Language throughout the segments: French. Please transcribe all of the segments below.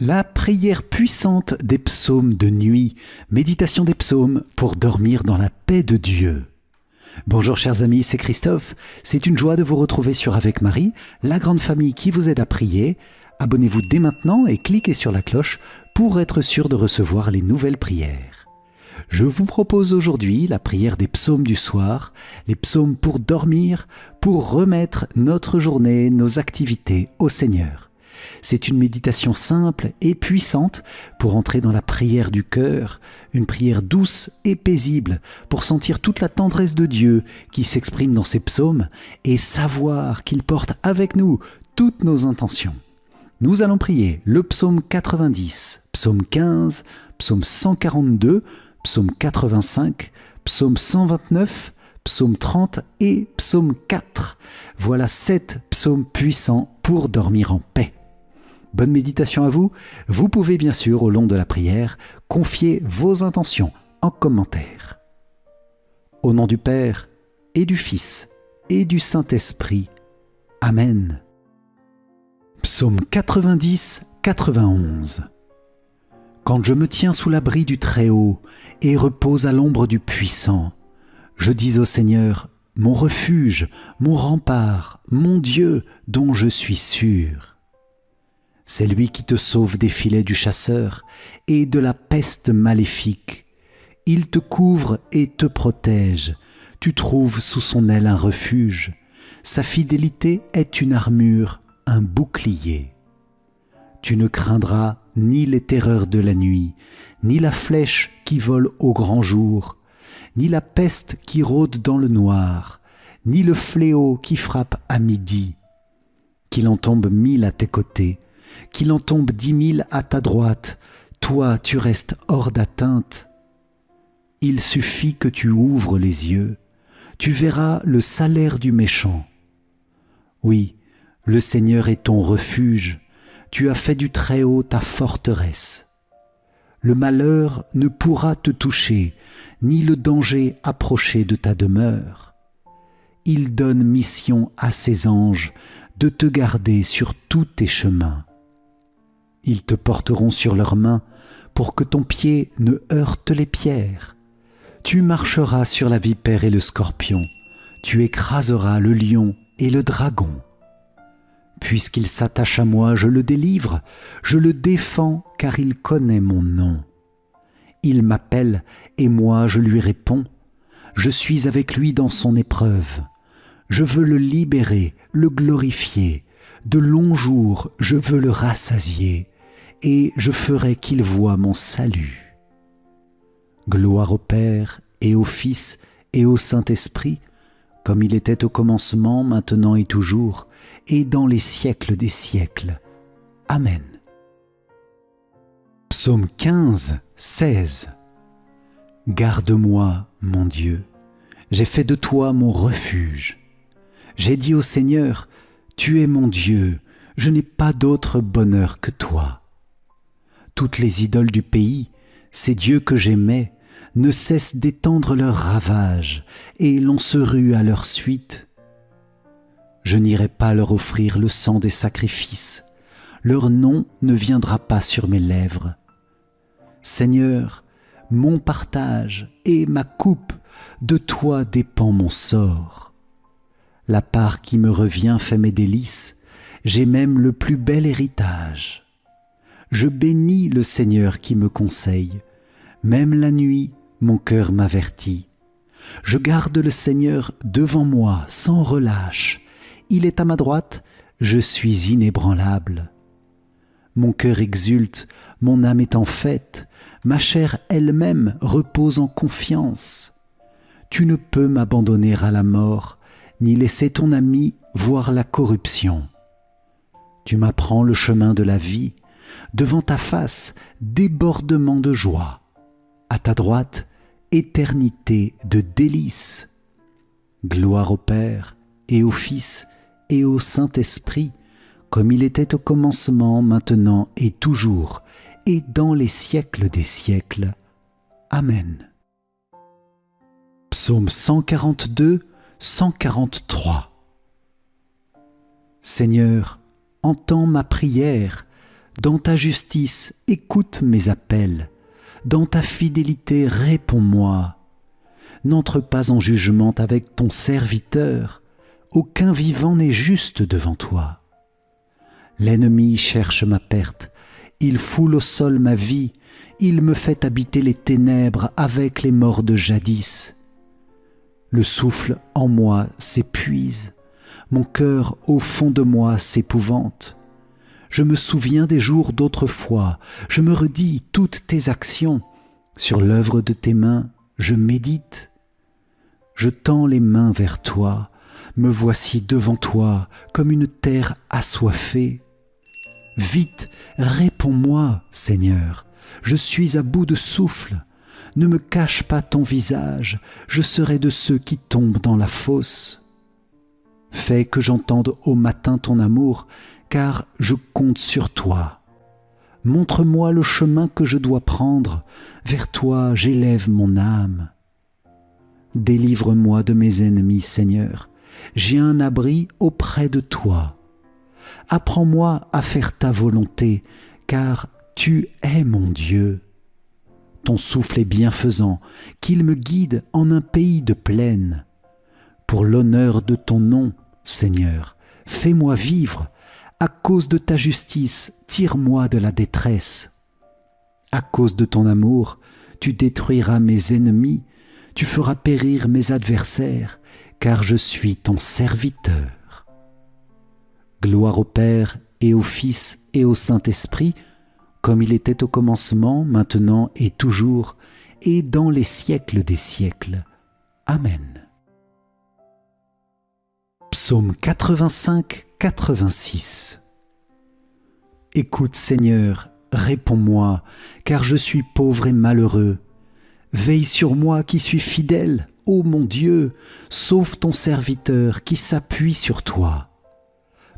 La prière puissante des psaumes de nuit, méditation des psaumes pour dormir dans la paix de Dieu. Bonjour chers amis, c'est Christophe. C'est une joie de vous retrouver sur Avec Marie, la grande famille qui vous aide à prier. Abonnez-vous dès maintenant et cliquez sur la cloche pour être sûr de recevoir les nouvelles prières. Je vous propose aujourd'hui la prière des psaumes du soir, les psaumes pour dormir, pour remettre notre journée, nos activités au Seigneur. C'est une méditation simple et puissante pour entrer dans la prière du cœur, une prière douce et paisible pour sentir toute la tendresse de Dieu qui s'exprime dans ces psaumes et savoir qu'il porte avec nous toutes nos intentions. Nous allons prier le psaume 90, psaume 15, psaume 142, psaume 85, psaume 129, psaume 30 et psaume 4. Voilà 7 psaumes puissants pour dormir en paix. Bonne méditation à vous. Vous pouvez bien sûr, au long de la prière, confier vos intentions en commentaire. Au nom du Père et du Fils et du Saint-Esprit. Amen. Psaume 90-91. Quand je me tiens sous l'abri du Très-Haut et repose à l'ombre du Puissant, je dis au Seigneur, mon refuge, mon rempart, mon Dieu dont je suis sûr. C'est lui qui te sauve des filets du chasseur et de la peste maléfique. Il te couvre et te protège. Tu trouves sous son aile un refuge. Sa fidélité est une armure, un bouclier. Tu ne craindras ni les terreurs de la nuit, ni la flèche qui vole au grand jour, ni la peste qui rôde dans le noir, ni le fléau qui frappe à midi. Qu'il en tombe 1000 à tes côtés, qu'il en tombe 10 000 à ta droite, toi tu restes hors d'atteinte. Il suffit que tu ouvres les yeux, tu verras le salaire du méchant. Oui, le Seigneur est ton refuge, tu as fait du Très-Haut ta forteresse. Le malheur ne pourra te toucher, ni le danger approcher de ta demeure. Il donne mission à ses anges de te garder sur tous tes chemins. Ils te porteront sur leurs mains pour que ton pied ne heurte les pierres. Tu marcheras sur la vipère et le scorpion. Tu écraseras le lion et le dragon. Puisqu'il s'attache à moi, je le délivre. Je le défends car il connaît mon nom. Il m'appelle et moi je lui réponds. Je suis avec lui dans son épreuve. Je veux le libérer, le glorifier. De longs jours, je veux le rassasier. Et je ferai qu'il voie mon salut. Gloire au Père et au Fils et au Saint-Esprit, comme il était au commencement, maintenant et toujours, et dans les siècles des siècles. Amen. Psaume 15, 16. Garde-moi, mon Dieu, j'ai fait de toi mon refuge. J'ai dit au Seigneur, tu es mon Dieu, je n'ai pas d'autre bonheur que toi. Toutes les idoles du pays, ces dieux que j'aimais, ne cessent d'étendre leurs ravages, et l'on se rue à leur suite. Je n'irai pas leur offrir le sang des sacrifices, leur nom ne viendra pas sur mes lèvres. Seigneur, mon partage et ma coupe, de toi dépend mon sort. La part qui me revient fait mes délices, j'ai même le plus bel héritage. Je bénis le Seigneur qui me conseille. Même la nuit, mon cœur m'avertit. Je garde le Seigneur devant moi sans relâche. Il est à ma droite, je suis inébranlable. Mon cœur exulte, mon âme est en fête. Ma chair elle-même repose en confiance. Tu ne peux m'abandonner à la mort, ni laisser ton ami voir la corruption. Tu m'apprends le chemin de la vie. Devant ta face, débordement de joie. À ta droite, éternité de délices. Gloire au Père et au Fils et au Saint-Esprit, comme il était au commencement, maintenant et toujours, et dans les siècles des siècles. Amen. Psaume 142, 143. Seigneur, entends ma prière, Dans ta justice, écoute mes appels. Dans ta fidélité, réponds-moi. N'entre pas en jugement avec ton serviteur. Aucun vivant n'est juste devant toi. L'ennemi cherche ma perte. Il foule au sol ma vie. Il me fait habiter les ténèbres avec les morts de jadis. Le souffle en moi s'épuise. Mon cœur au fond de moi s'épouvante. Je me souviens des jours d'autrefois. Je me redis toutes tes actions. Sur l'œuvre de tes mains, je médite. Je tends les mains vers toi. Me voici devant toi comme une terre assoiffée. Vite, réponds-moi, Seigneur. Je suis à bout de souffle. Ne me cache pas ton visage. Je serai de ceux qui tombent dans la fosse. Fais que j'entende au matin ton amour, car je compte sur toi. Montre-moi le chemin que je dois prendre. Vers toi, j'élève mon âme. Délivre-moi de mes ennemis, Seigneur. J'ai un abri auprès de toi. Apprends-moi à faire ta volonté, car tu es mon Dieu. Ton souffle est bienfaisant, qu'il me guide en un pays de plaine. Pour l'honneur de ton nom, Seigneur, fais-moi vivre. À cause de ta justice, tire-moi de la détresse. À cause de ton amour, tu détruiras mes ennemis, tu feras périr mes adversaires, car je suis ton serviteur. Gloire au Père et au Fils et au Saint-Esprit, comme il était au commencement, maintenant et toujours, et dans les siècles des siècles. Amen. Psaume 85-86. Écoute, Seigneur, réponds-moi, car je suis pauvre et malheureux. Veille sur moi qui suis fidèle, ô mon Dieu, sauve ton serviteur qui s'appuie sur toi.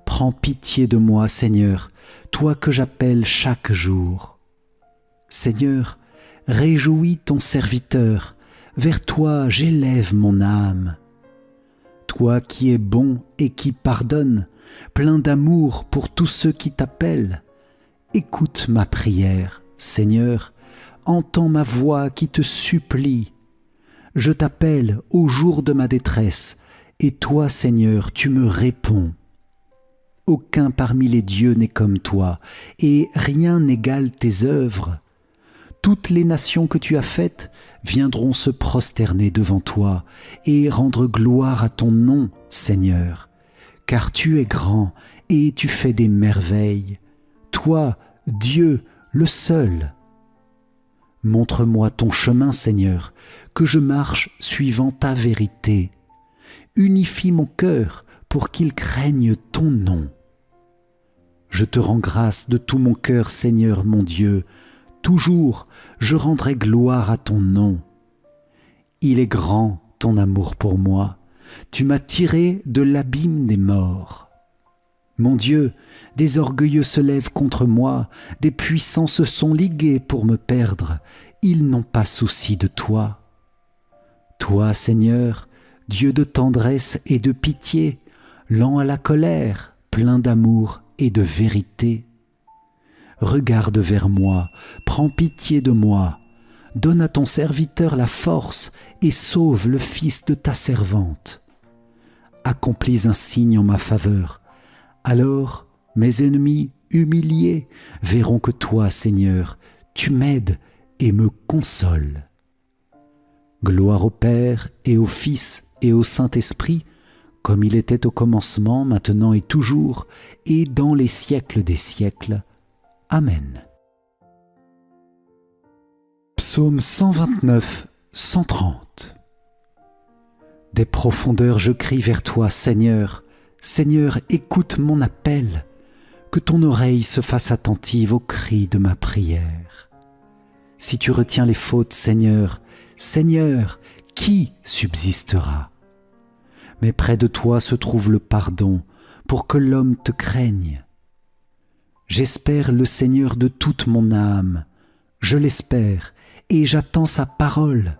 Prends pitié de moi, Seigneur, toi que j'appelle chaque jour. Seigneur, réjouis ton serviteur, vers toi j'élève mon âme. Toi qui es bon et qui pardonne, plein d'amour pour tous ceux qui t'appellent, écoute ma prière, Seigneur, entends ma voix qui te supplie. Je t'appelle au jour de ma détresse, et toi, Seigneur, tu me réponds. Aucun parmi les dieux n'est comme toi, et rien n'égale tes œuvres. Toutes les nations que tu as faites viendront se prosterner devant toi et rendre gloire à ton nom, Seigneur, car tu es grand et tu fais des merveilles. Toi, Dieu, le seul. Montre-moi ton chemin, Seigneur, que je marche suivant ta vérité. Unifie mon cœur pour qu'il craigne ton nom. Je te rends grâce de tout mon cœur, Seigneur mon Dieu. Toujours, je rendrai gloire à ton nom. Il est grand, ton amour pour moi. Tu m'as tiré de l'abîme des morts. Mon Dieu, des orgueilleux se lèvent contre moi, des puissants se sont ligués pour me perdre. Ils n'ont pas souci de toi. Toi, Seigneur, Dieu de tendresse et de pitié, lent à la colère, plein d'amour et de vérité. Regarde vers moi, prends pitié de moi, donne à ton serviteur la force et sauve le fils de ta servante. Accomplis un signe en ma faveur, alors mes ennemis humiliés verront que toi, Seigneur, tu m'aides et me consoles. Gloire au Père et au Fils et au Saint-Esprit, comme il était au commencement, maintenant et toujours, et dans les siècles des siècles. Amen. Psaume 129, 130. Des profondeurs je crie vers toi, Seigneur. Seigneur, écoute mon appel. Que ton oreille se fasse attentive aux cris de ma prière. Si tu retiens les fautes, Seigneur, Seigneur, qui subsistera? Mais près de toi se trouve le pardon, pour que l'homme te craigne. J'espère le Seigneur de toute mon âme, je l'espère, et j'attends sa parole.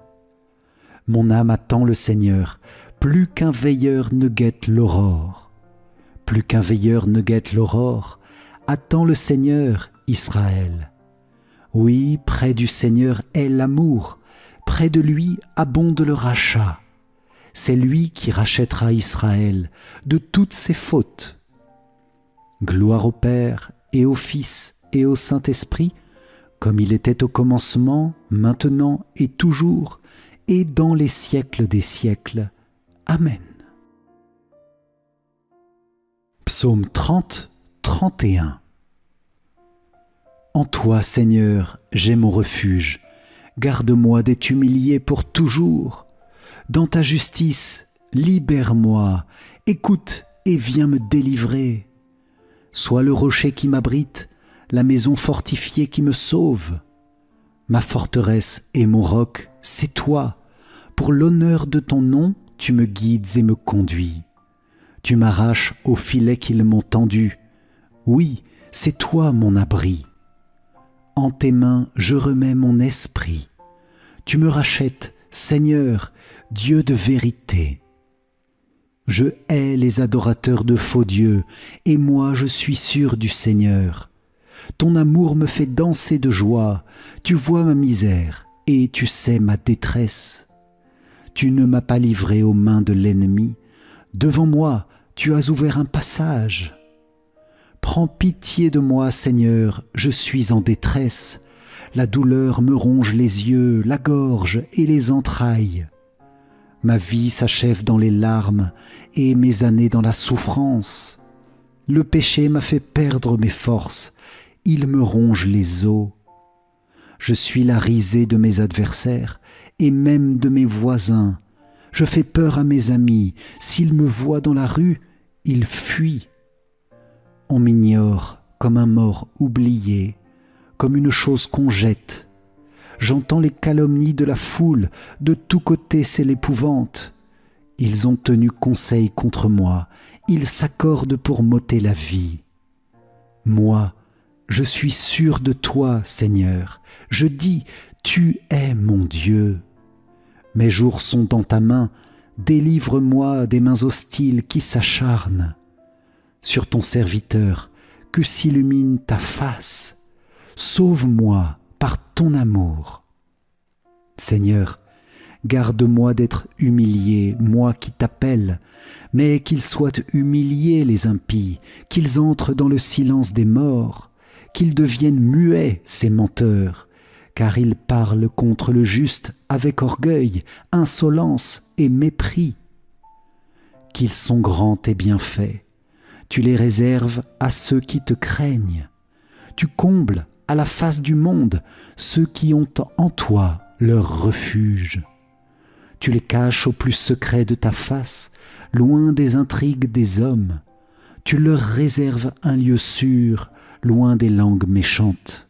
Mon âme attend le Seigneur, plus qu'un veilleur ne guette l'aurore. Plus qu'un veilleur ne guette l'aurore, attends le Seigneur, Israël. Oui, près du Seigneur est l'amour, près de lui abonde le rachat. C'est lui qui rachètera Israël de toutes ses fautes. Gloire au Père et au Fils et au Saint-Esprit, comme il était au commencement, maintenant et toujours, et dans les siècles des siècles. Amen. Psaume 30, 31. En toi, Seigneur, j'ai mon refuge. Garde-moi d'être humilié pour toujours. Dans ta justice, libère-moi. Écoute et viens me délivrer. Sois le rocher qui m'abrite, la maison fortifiée qui me sauve. Ma forteresse et mon roc, c'est toi. Pour l'honneur de ton nom, tu me guides et me conduis. Tu m'arraches au filet qu'ils m'ont tendu. Oui, c'est toi mon abri. En tes mains, je remets mon esprit. Tu me rachètes, Seigneur, Dieu de vérité. Je hais les adorateurs de faux dieux, et moi je suis sûr du Seigneur. Ton amour me fait danser de joie, tu vois ma misère, et tu sais ma détresse. Tu ne m'as pas livré aux mains de l'ennemi, devant moi tu as ouvert un passage. Prends pitié de moi, Seigneur, je suis en détresse. La douleur me ronge les yeux, la gorge et les entrailles. Ma vie s'achève dans les larmes et mes années dans la souffrance. Le péché m'a fait perdre mes forces, il me ronge les os. Je suis la risée de mes adversaires et même de mes voisins. Je fais peur à mes amis, s'ils me voient dans la rue, ils fuient. On m'ignore comme un mort oublié, comme une chose qu'on jette. J'entends les calomnies de la foule, de tous côtés c'est l'épouvante. Ils ont tenu conseil contre moi, ils s'accordent pour m'ôter la vie. Moi, je suis sûr de toi, Seigneur. Je dis, tu es mon Dieu. Mes jours sont dans ta main, délivre-moi des mains hostiles qui s'acharnent. Sur ton serviteur, que s'illumine ta face. Sauve-moi par ton amour. Seigneur, garde-moi d'être humilié, moi qui t'appelle, mais qu'ils soient humiliés les impies, qu'ils entrent dans le silence des morts, qu'ils deviennent muets ces menteurs, car ils parlent contre le juste avec orgueil, insolence et mépris. Qu'ils sont grands tes bienfaits, tu les réserves à ceux qui te craignent. Tu combles à la face du monde ceux qui ont en toi leur refuge. Tu les caches au plus secret de ta face, loin des intrigues des hommes. Tu leur réserves un lieu sûr, loin des langues méchantes.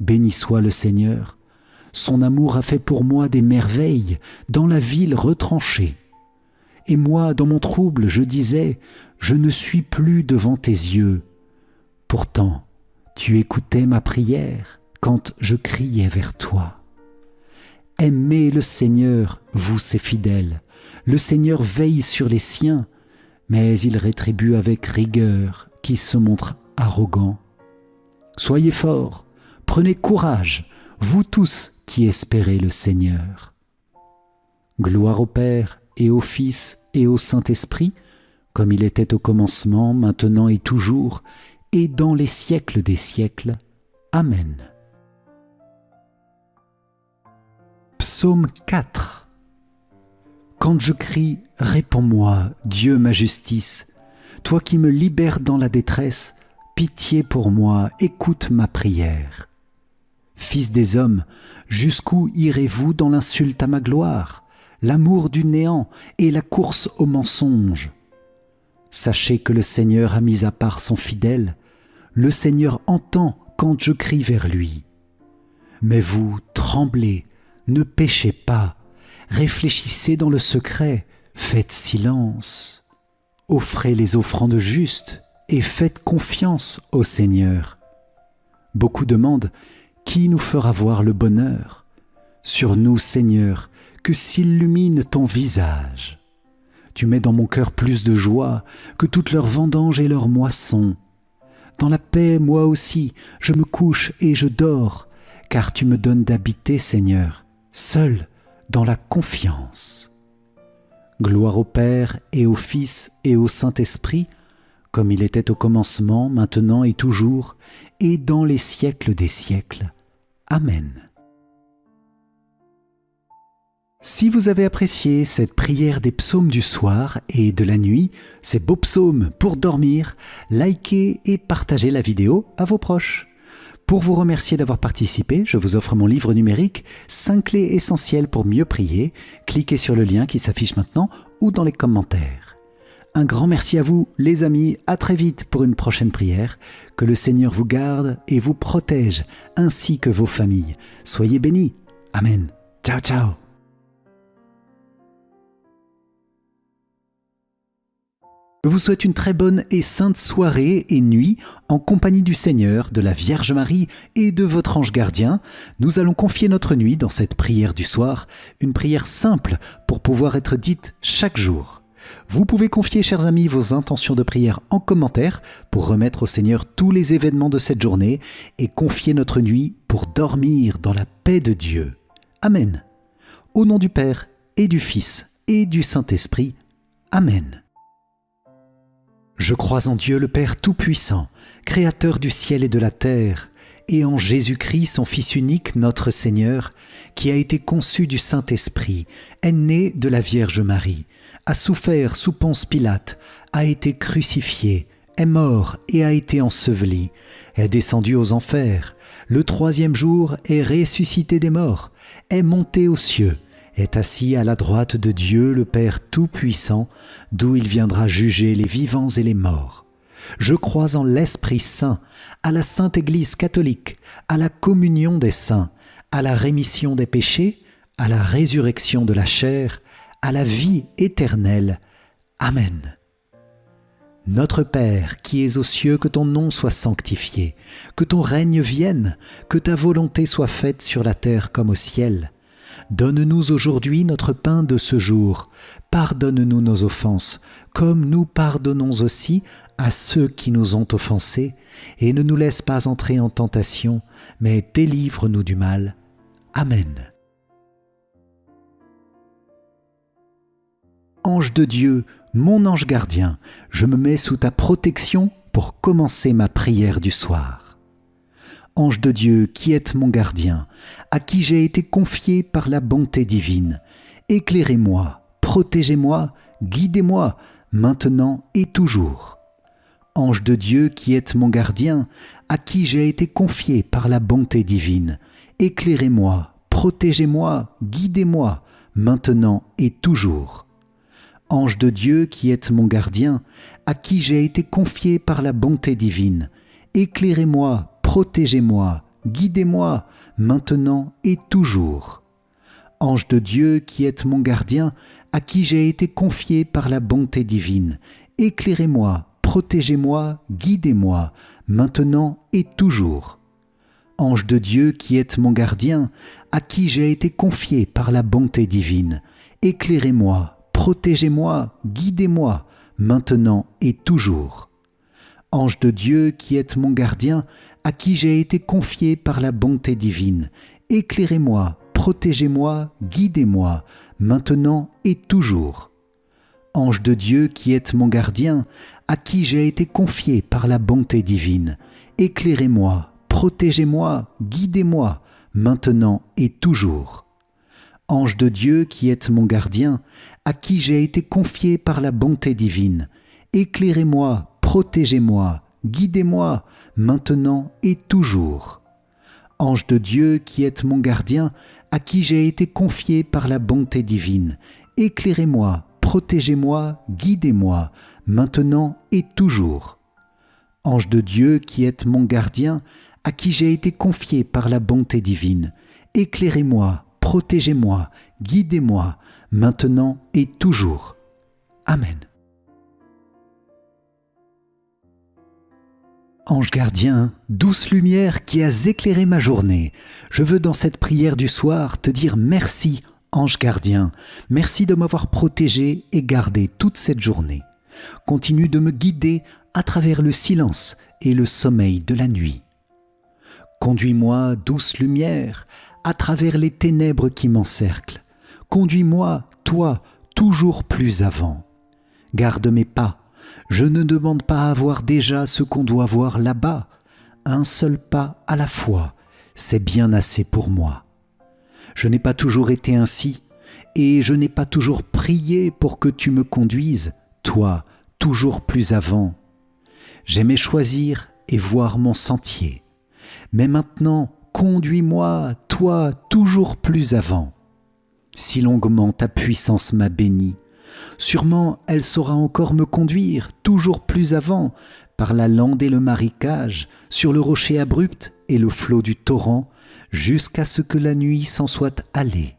Béni soit le Seigneur, son amour a fait pour moi des merveilles dans la ville retranchée. Et moi, dans mon trouble, je disais, je ne suis plus devant tes yeux. Pourtant, tu écoutais ma prière quand je criais vers toi. Aimez le Seigneur, vous ses fidèles. Le Seigneur veille sur les siens, mais il rétribue avec rigueur qui se montre arrogant. Soyez forts, prenez courage, vous tous qui espérez le Seigneur. Gloire au Père et au Fils et au Saint-Esprit, comme il était au commencement, maintenant et toujours, et dans les siècles des siècles. Amen. Psaume 4. Quand je crie, réponds-moi, Dieu ma justice. Toi qui me libères dans la détresse, pitié pour moi, écoute ma prière. Fils des hommes, jusqu'où irez-vous dans l'insulte à ma gloire, l'amour du néant et la course au mensonge? Sachez que le Seigneur a mis à part son fidèle, le Seigneur entend quand je crie vers lui. Mais vous, tremblez, ne péchez pas, réfléchissez dans le secret, faites silence. Offrez les offrandes justes et faites confiance au Seigneur. Beaucoup demandent, qui nous fera voir le bonheur? Sur nous, Seigneur, que s'illumine ton visage. Tu mets dans mon cœur plus de joie que toutes leurs vendanges et leurs moissons. Dans la paix, moi aussi, je me couche et je dors, car tu me donnes d'habiter, Seigneur, seul dans la confiance. Gloire au Père et au Fils et au Saint-Esprit, comme il était au commencement, maintenant et toujours, et dans les siècles des siècles. Amen. Si vous avez apprécié cette prière des psaumes du soir et de la nuit, ces beaux psaumes pour dormir, likez et partagez la vidéo à vos proches. Pour vous remercier d'avoir participé, je vous offre mon livre numérique « 5 clés essentielles pour mieux prier ». Cliquez sur le lien qui s'affiche maintenant ou dans les commentaires. Un grand merci à vous, les amis. À très vite pour une prochaine prière. Que le Seigneur vous garde et vous protège, ainsi que vos familles. Soyez bénis. Amen. Ciao, ciao. Je vous souhaite une très bonne et sainte soirée et nuit en compagnie du Seigneur, de la Vierge Marie et de votre ange gardien. Nous allons confier notre nuit dans cette prière du soir, une prière simple pour pouvoir être dite chaque jour. Vous pouvez confier, chers amis, vos intentions de prière en commentaire pour remettre au Seigneur tous les événements de cette journée et confier notre nuit pour dormir dans la paix de Dieu. Amen. Au nom du Père et du Fils et du Saint-Esprit. Amen. Je crois en Dieu le Père Tout-Puissant, Créateur du ciel et de la terre, et en Jésus-Christ, son Fils unique, notre Seigneur, qui a été conçu du Saint-Esprit, est né de la Vierge Marie, a souffert sous Ponce Pilate, a été crucifié, est mort et a été enseveli, est descendu aux enfers, le 3e jour est ressuscité des morts, est monté aux cieux, est assis à la droite de Dieu le Père Tout-Puissant, d'où il viendra juger les vivants et les morts. Je crois en l'Esprit Saint, à la Sainte Église catholique, à la communion des saints, à la rémission des péchés, à la résurrection de la chair, à la vie éternelle. Amen. Notre Père, qui es aux cieux, que ton nom soit sanctifié, que ton règne vienne, que ta volonté soit faite sur la terre comme au ciel. Donne-nous aujourd'hui notre pain de ce jour. Pardonne-nous nos offenses, comme nous pardonnons aussi à ceux qui nous ont offensés. Et ne nous laisse pas entrer en tentation, mais délivre-nous du mal. Amen. Ange de Dieu, mon ange gardien, je me mets sous ta protection pour commencer ma prière du soir. Ange de Dieu qui êtes mon gardien, à qui j'ai été confié par la bonté divine, éclairez-moi, protégez-moi, guidez-moi, maintenant et toujours. Ange de Dieu qui êtes mon gardien, à qui j'ai été confié par la bonté divine, éclairez-moi, protégez-moi, guidez-moi, maintenant et toujours. Ange de Dieu qui êtes mon gardien, à qui j'ai été confié par la bonté divine, éclairez-moi, protégez-moi, guidez-moi, maintenant et toujours. Ange de Dieu qui êtes mon gardien, à qui j'ai été confié par la bonté divine, éclairez-moi, protégez-moi, guidez-moi, maintenant et toujours. Ange de Dieu qui êtes mon gardien, à qui j'ai été confié par la bonté divine, éclairez-moi, protégez-moi, guidez-moi, maintenant et toujours. Ange de Dieu qui êtes mon gardien, à qui j'ai été confié par la bonté divine, éclairez-moi, protégez-moi, guidez-moi, maintenant et toujours. Ange de Dieu qui êtes mon gardien, à qui j'ai été confié par la bonté divine, éclairez-moi, protégez-moi, guidez-moi, maintenant et toujours. Ange de Dieu qui êtes mon gardien, à qui j'ai été confié par la bonté divine, éclairez-moi, protégez-moi, guidez-moi, maintenant et toujours. Ange de Dieu qui êtes mon gardien, à qui j'ai été confié par la bonté divine, éclairez-moi, protégez-moi, guidez-moi, maintenant et toujours. Ange de Dieu qui êtes mon gardien, à qui j'ai été confié par la bonté divine, éclairez-moi, protégez-moi, guidez-moi, maintenant et toujours. Amen. Ange gardien, douce lumière qui as éclairé ma journée, je veux dans cette prière du soir te dire merci, ange gardien, merci de m'avoir protégé et gardé toute cette journée. Continue de me guider à travers le silence et le sommeil de la nuit. Conduis-moi, douce lumière, à travers les ténèbres qui m'encerclent. Conduis-moi, toi, toujours plus avant. Garde mes pas, je ne demande pas à voir déjà ce qu'on doit voir là-bas. Un seul pas à la fois, c'est bien assez pour moi. Je n'ai pas toujours été ainsi, et je n'ai pas toujours prié pour que tu me conduises, toi, toujours plus avant. J'aimais choisir et voir mon sentier. Mais maintenant, conduis-moi, toi, toujours plus avant. Si longuement ta puissance m'a béni, sûrement elle saura encore me conduire, toujours plus avant, par la lande et le marécage, sur le rocher abrupt et le flot du torrent, jusqu'à ce que la nuit s'en soit allée.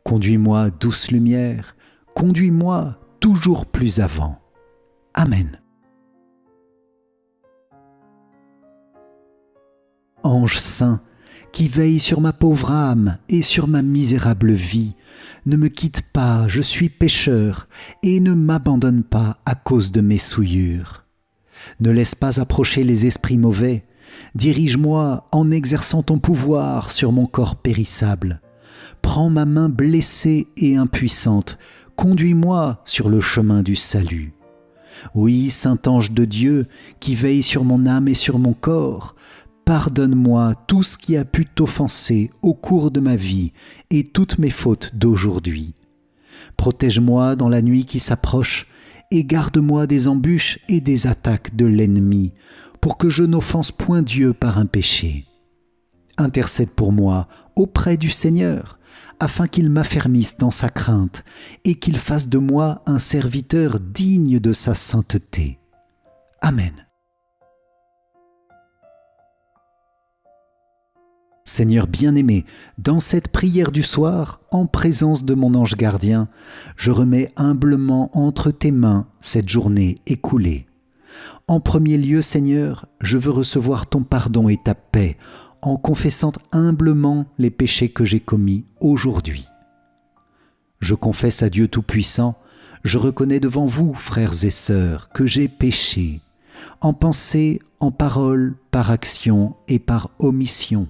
Conduis-moi, douce lumière, conduis-moi, toujours plus avant. Amen. Ange saint, qui veille sur ma pauvre âme et sur ma misérable vie, ne me quitte pas, je suis pécheur, et ne m'abandonne pas à cause de mes souillures. Ne laisse pas approcher les esprits mauvais, dirige-moi en exerçant ton pouvoir sur mon corps périssable. Prends ma main blessée et impuissante, conduis-moi sur le chemin du salut. Oui, saint ange de Dieu, qui veille sur mon âme et sur mon corps, pardonne-moi tout ce qui a pu t'offenser au cours de ma vie et toutes mes fautes d'aujourd'hui. Protège-moi dans la nuit qui s'approche et garde-moi des embûches et des attaques de l'ennemi, pour que je n'offense point Dieu par un péché. Intercède pour moi auprès du Seigneur, afin qu'il m'affermisse dans sa crainte et qu'il fasse de moi un serviteur digne de sa sainteté. Amen. Seigneur bien-aimé, dans cette prière du soir, en présence de mon ange gardien, je remets humblement entre tes mains cette journée écoulée. En premier lieu, Seigneur, je veux recevoir ton pardon et ta paix, en confessant humblement les péchés que j'ai commis aujourd'hui. Je confesse à Dieu Tout-Puissant, je reconnais devant vous, frères et sœurs, que j'ai péché, en pensée, en parole, par action et par omission.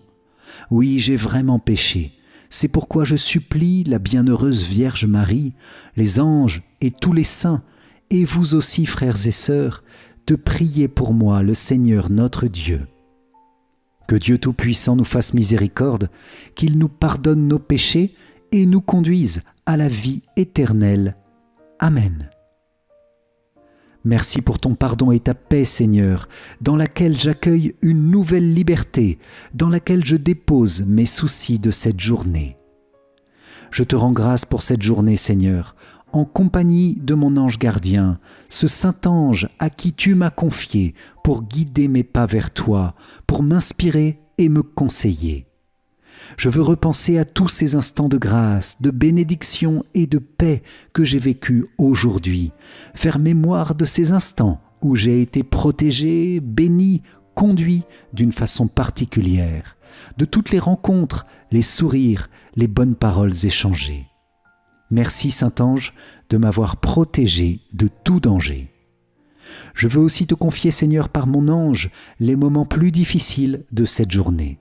Oui, j'ai vraiment péché. C'est pourquoi je supplie la bienheureuse Vierge Marie, les anges et tous les saints, et vous aussi, frères et sœurs, de prier pour moi le Seigneur notre Dieu. Que Dieu Tout-Puissant nous fasse miséricorde, qu'il nous pardonne nos péchés et nous conduise à la vie éternelle. Amen. Merci pour ton pardon et ta paix, Seigneur, dans laquelle j'accueille une nouvelle liberté, dans laquelle je dépose mes soucis de cette journée. Je te rends grâce pour cette journée, Seigneur, en compagnie de mon ange gardien, ce saint ange à qui tu m'as confié pour guider mes pas vers toi, pour m'inspirer et me conseiller. Je veux repenser à tous ces instants de grâce, de bénédiction et de paix que j'ai vécus aujourd'hui, faire mémoire de ces instants où j'ai été protégé, béni, conduit d'une façon particulière, de toutes les rencontres, les sourires, les bonnes paroles échangées. Merci Saint-Ange de m'avoir protégé de tout danger. Je veux aussi te confier, Seigneur, par mon ange, les moments plus difficiles de cette journée.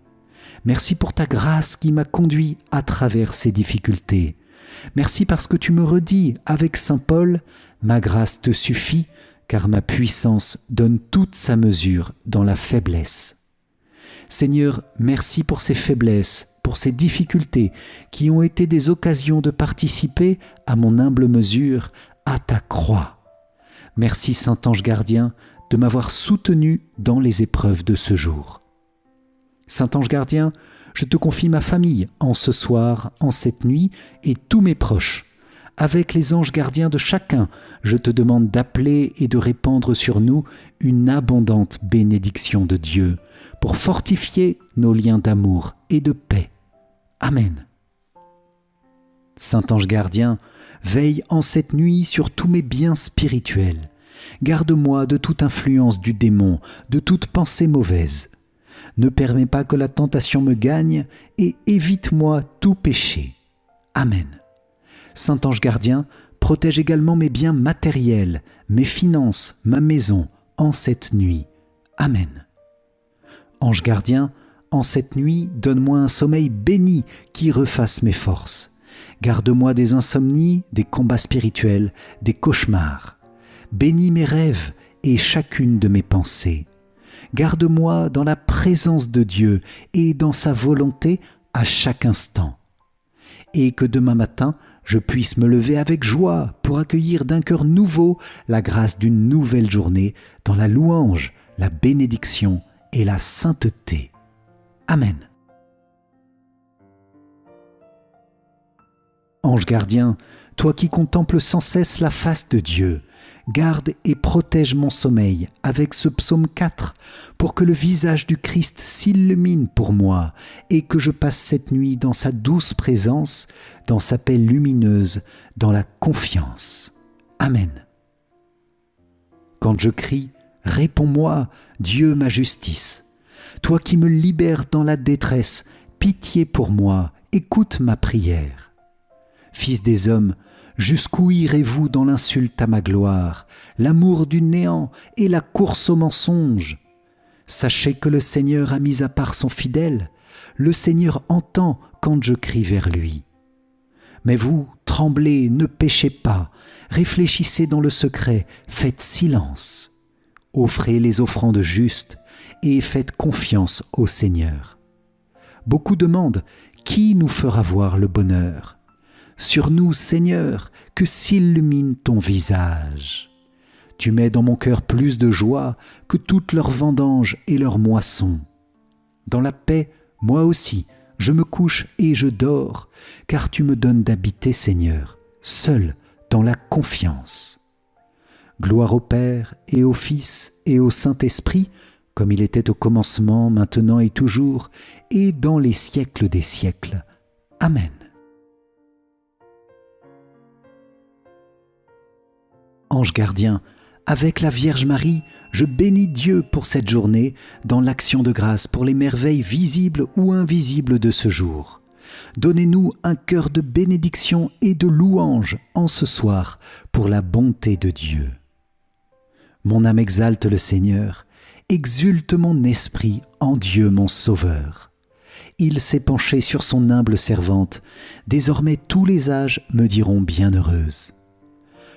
Merci pour ta grâce qui m'a conduit à travers ces difficultés. Merci parce que tu me redis avec saint Paul, ma grâce te suffit, car ma puissance donne toute sa mesure dans la faiblesse. Seigneur, merci pour ces faiblesses, pour ces difficultés qui ont été des occasions de participer à mon humble mesure à ta croix. Merci Saint-Ange gardien de m'avoir soutenu dans les épreuves de ce jour. Saint-Ange gardien, je te confie ma famille en ce soir, en cette nuit et tous mes proches. Avec les anges gardiens de chacun, je te demande d'appeler et de répandre sur nous une abondante bénédiction de Dieu pour fortifier nos liens d'amour et de paix. Amen. Saint-Ange gardien, veille en cette nuit sur tous mes biens spirituels. Garde-moi de toute influence du démon, de toute pensée mauvaise. Ne permets pas que la tentation me gagne et évite-moi tout péché. Amen. Saint-Ange gardien, protège également mes biens matériels, mes finances, ma maison, en cette nuit. Amen. Ange gardien, en cette nuit, donne-moi un sommeil béni qui refasse mes forces. Garde-moi des insomnies, des combats spirituels, des cauchemars. Bénis mes rêves et chacune de mes pensées. Garde-moi dans la présence de Dieu et dans sa volonté à chaque instant. Et que demain matin, je puisse me lever avec joie pour accueillir d'un cœur nouveau la grâce d'une nouvelle journée dans la louange, la bénédiction et la sainteté. Amen. Ange gardien, toi qui contemples sans cesse la face de Dieu, garde et protège mon sommeil avec ce psaume 4 pour que le visage du Christ s'illumine pour moi et que je passe cette nuit dans sa douce présence, dans sa paix lumineuse, dans la confiance. Amen. Quand je crie, réponds-moi, Dieu ma justice. Toi qui me libères dans la détresse, pitié pour moi, écoute ma prière. Fils des hommes, jusqu'où irez-vous dans l'insulte à ma gloire, l'amour du néant et la course au mensonge? Sachez que le Seigneur a mis à part son fidèle, le Seigneur entend quand je crie vers lui. Mais vous, tremblez, ne péchez pas, réfléchissez dans le secret, faites silence. Offrez les offrandes justes et faites confiance au Seigneur. Beaucoup demandent, qui nous fera voir le bonheur? Sur nous, Seigneur, que s'illumine ton visage. Tu mets dans mon cœur plus de joie que toutes leurs vendanges et leurs moissons. Dans la paix, moi aussi, je me couche et je dors, car tu me donnes d'habiter, Seigneur, seul dans la confiance. Gloire au Père et au Fils et au Saint-Esprit, comme il était au commencement, maintenant et toujours, et dans les siècles des siècles. Amen. Ange gardien, avec la Vierge Marie, je bénis Dieu pour cette journée dans l'action de grâce pour les merveilles visibles ou invisibles de ce jour. Donnez-nous un cœur de bénédiction et de louange en ce soir pour la bonté de Dieu. Mon âme exalte le Seigneur, exulte mon esprit en Dieu mon Sauveur. Il s'est penché sur son humble servante, désormais tous les âges me diront bienheureuse.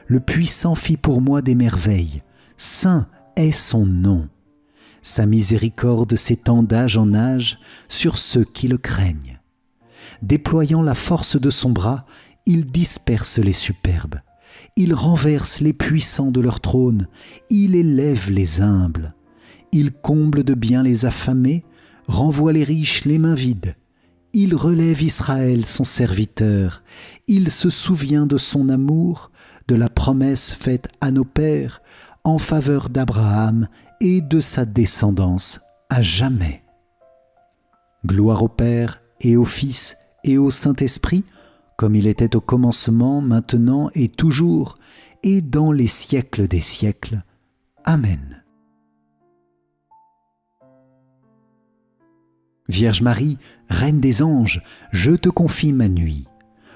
Le Puissant fit pour moi des merveilles, saint est son nom. Sa miséricorde s'étend d'âge en âge sur ceux qui le craignent. Déployant la force de son bras, il disperse les superbes. Il renverse les puissants de leur trône, il élève les humbles. Il comble de bien les affamés, renvoie les riches les mains vides. Il relève Israël son serviteur, il se souvient de son amour, de la promesse faite à nos pères en faveur d'Abraham et de sa descendance à jamais. Gloire au Père et au Fils et au Saint-Esprit, comme il était au commencement, maintenant et toujours, et dans les siècles des siècles. Amen. Vierge Marie, Reine des anges, je te confie ma nuit.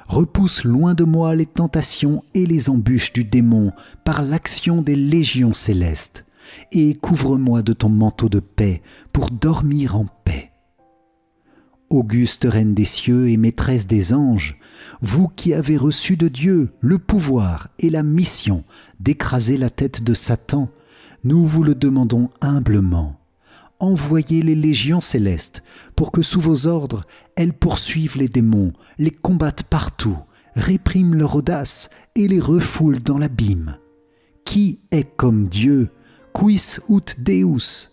Repousse loin de moi les tentations et les embûches du démon par l'action des légions célestes, et couvre-moi de ton manteau de paix pour dormir en paix. Auguste Reine des cieux et maîtresse des anges, vous qui avez reçu de Dieu le pouvoir et la mission d'écraser la tête de Satan, nous vous le demandons humblement. Envoyez les légions célestes pour que sous vos ordres, elles poursuivent les démons, les combattent partout, répriment leur audace et les refoulent dans l'abîme. Qui est comme Dieu? Quis ut Deus?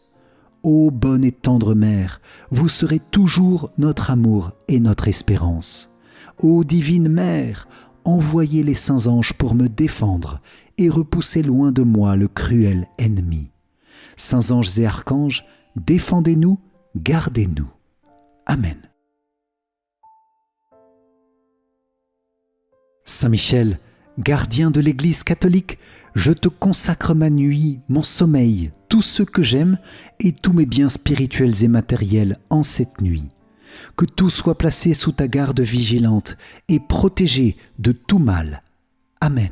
Ô bonne et tendre mère, vous serez toujours notre amour et notre espérance. Ô divine mère, envoyez les saints anges pour me défendre et repousser loin de moi le cruel ennemi. Saints anges et archanges, défendez-nous, gardez-nous. Amen. Saint Michel, gardien de l'Église catholique, je te consacre ma nuit, mon sommeil, tout ce que j'aime et tous mes biens spirituels et matériels en cette nuit. Que tout soit placé sous ta garde vigilante et protégé de tout mal. Amen.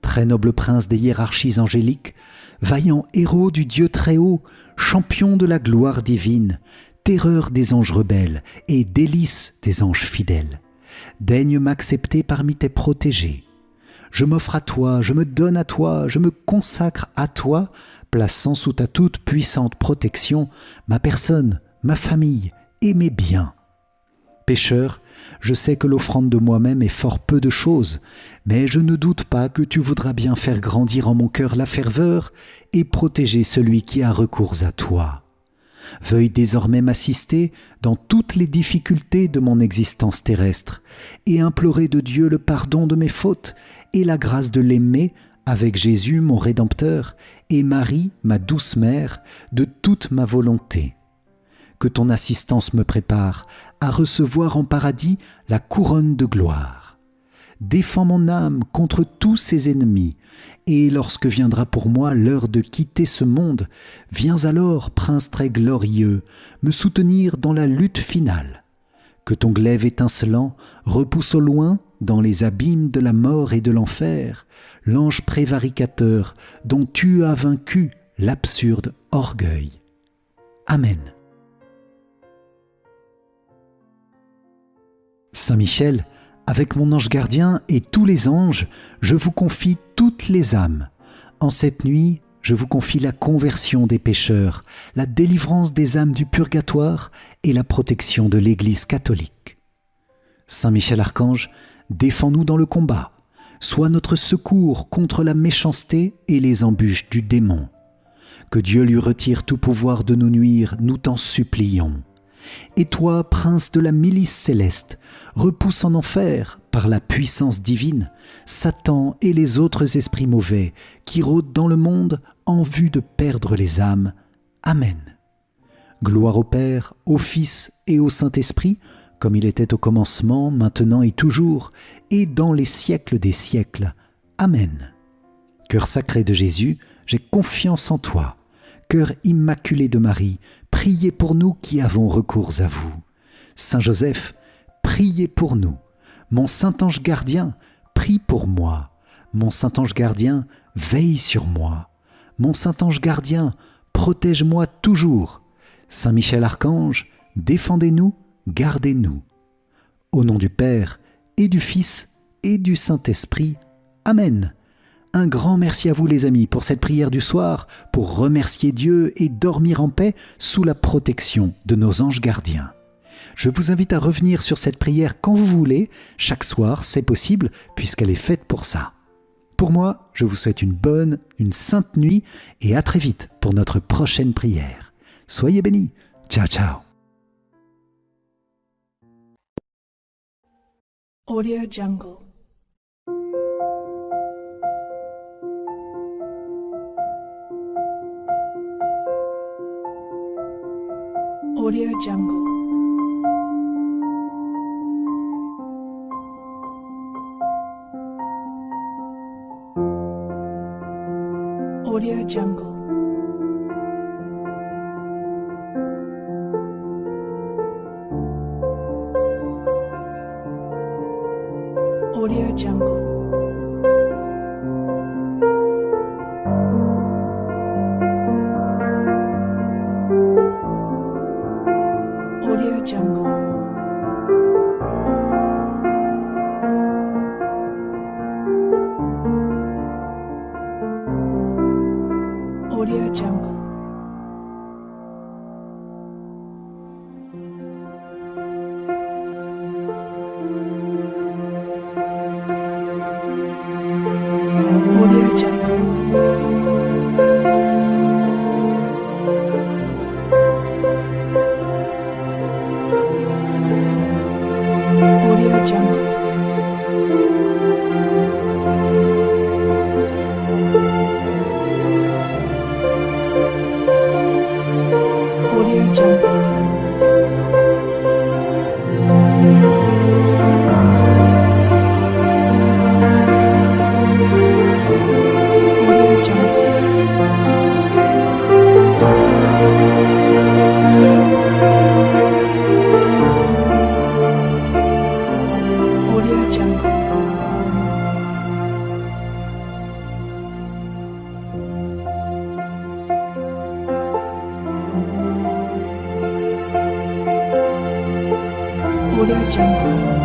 Très noble prince des hiérarchies angéliques, vaillant héros du Dieu Très-Haut, champion de la gloire divine, terreur des anges rebelles et délice des anges fidèles. Daigne m'accepter parmi tes protégés. Je m'offre à toi, je me donne à toi, je me consacre à toi, plaçant sous ta toute puissante protection ma personne, ma famille et mes biens. Pécheur, je sais que l'offrande de moi-même est fort peu de chose, mais je ne doute pas que tu voudras bien faire grandir en mon cœur la ferveur et protéger celui qui a recours à toi. Veuille désormais m'assister dans toutes les difficultés de mon existence terrestre et implorer de Dieu le pardon de mes fautes et la grâce de l'aimer avec Jésus mon Rédempteur et Marie, ma douce mère, de toute ma volonté. Que ton assistance me prépare à recevoir en paradis la couronne de gloire. Défends mon âme contre tous ses ennemis, et lorsque viendra pour moi l'heure de quitter ce monde, viens alors, Prince très glorieux, me soutenir dans la lutte finale. Que ton glaive étincelant repousse au loin, dans les abîmes de la mort et de l'enfer, l'ange prévaricateur dont tu as vaincu l'absurde orgueil. Amen. Saint Michel, avec mon ange gardien et tous les anges, je vous confie toutes les âmes. En cette nuit, je vous confie la conversion des pécheurs, la délivrance des âmes du purgatoire et la protection de l'Église catholique. Saint Michel Archange, défends-nous dans le combat. Sois notre secours contre la méchanceté et les embûches du démon. Que Dieu lui retire tout pouvoir de nous nuire, nous t'en supplions. Et toi, prince de la milice céleste, repousse en enfer, par la puissance divine, Satan et les autres esprits mauvais qui rôdent dans le monde en vue de perdre les âmes. Amen. Gloire au Père, au Fils et au Saint-Esprit, comme il était au commencement, maintenant et toujours, et dans les siècles des siècles. Amen. Cœur sacré de Jésus, j'ai confiance en toi. Cœur immaculé de Marie, priez pour nous qui avons recours à vous. Saint Joseph, priez pour nous. Mon Saint-Ange gardien, prie pour moi. Mon Saint-Ange gardien, veille sur moi. Mon Saint-Ange gardien, protège-moi toujours. Saint Michel Archange, défendez-nous, gardez-nous. Au nom du Père, et du Fils, et du Saint-Esprit. Amen. Un grand merci à vous les amis pour cette prière du soir, pour remercier Dieu et dormir en paix sous la protection de nos anges gardiens. Je vous invite à revenir sur cette prière quand vous voulez, chaque soir c'est possible puisqu'elle est faite pour ça. Pour moi, je vous souhaite une sainte nuit et à très vite pour notre prochaine prière. Soyez bénis. Ciao, ciao. Audio Jungle. Audio Jungle. Audio Jungle. Audio Jungle. Audio Jungle. Audio Jungle. Audio Jungle. Audio Jungle.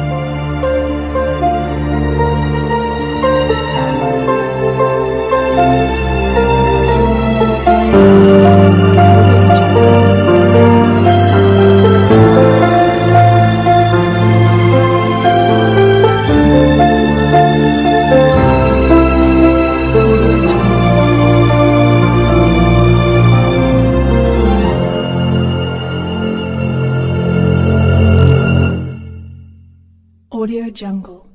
Audio Jungle.